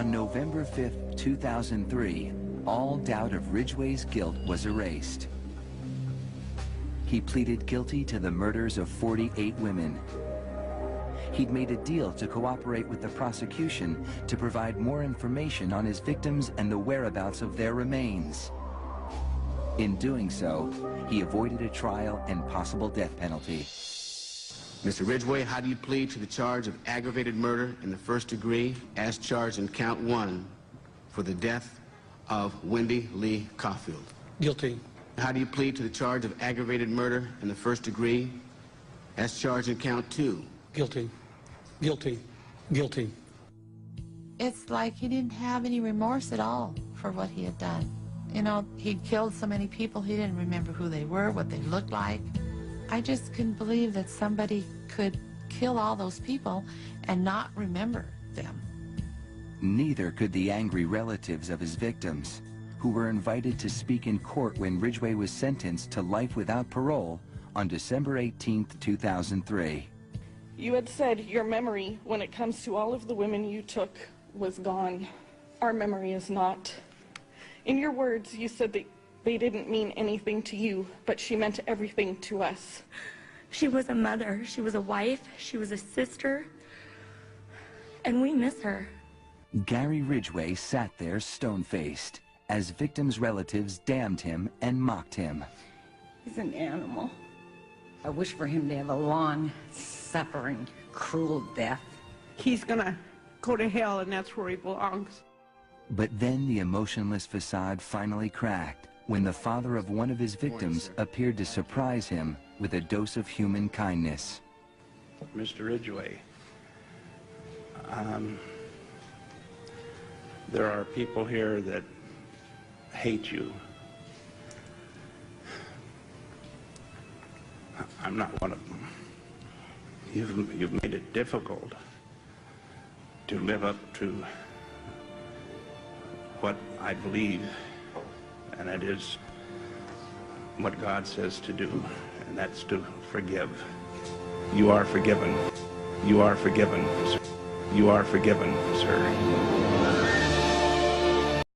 On November 5, 2003, all doubt of Ridgway's guilt was erased. He pleaded guilty to the murders of 48 women. He'd made a deal to cooperate with the prosecution to provide more information on his victims and the whereabouts of their remains. In doing so, he avoided a trial and possible death penalty. Mr. Ridgway, how do you plead to the charge of aggravated murder in the first degree as charged in count 1 for the death of Wendy Lee Caulfield? Guilty. How do you plead to the charge of aggravated murder in the first degree as charged in count 2? Guilty. Guilty. Guilty. It's like he didn't have any remorse at all for what he had done. You know, he'd killed so many people, he didn't remember who they were, what they looked like. I just couldn't believe that somebody could kill all those people and not remember them. Neither could the angry relatives of his victims, who were invited to speak in court when Ridgway was sentenced to life without parole on December 18, 2003. You had said your memory, when it comes to all of the women you took, was gone. Our memory is not. In your words, you said that they didn't mean anything to you, but she meant everything to us. She was a mother, she was a wife, she was a sister, and we miss her. Gary Ridgway sat there stone-faced as victims' relatives damned him and mocked him. He's an animal. I wish for him to have a long, suffering, cruel death. He's gonna go to hell, and that's where he belongs. But then the emotionless facade finally cracked when the father of one of his victims appeared to surprise him with a dose of human kindness. Mr. Ridgway, there are people here that hate you. I'm not one of them. You've made it difficult to live up to what I believe, and that is what God says to do, and that's to forgive. You are forgiven. You are forgiven. You are forgiven, sir.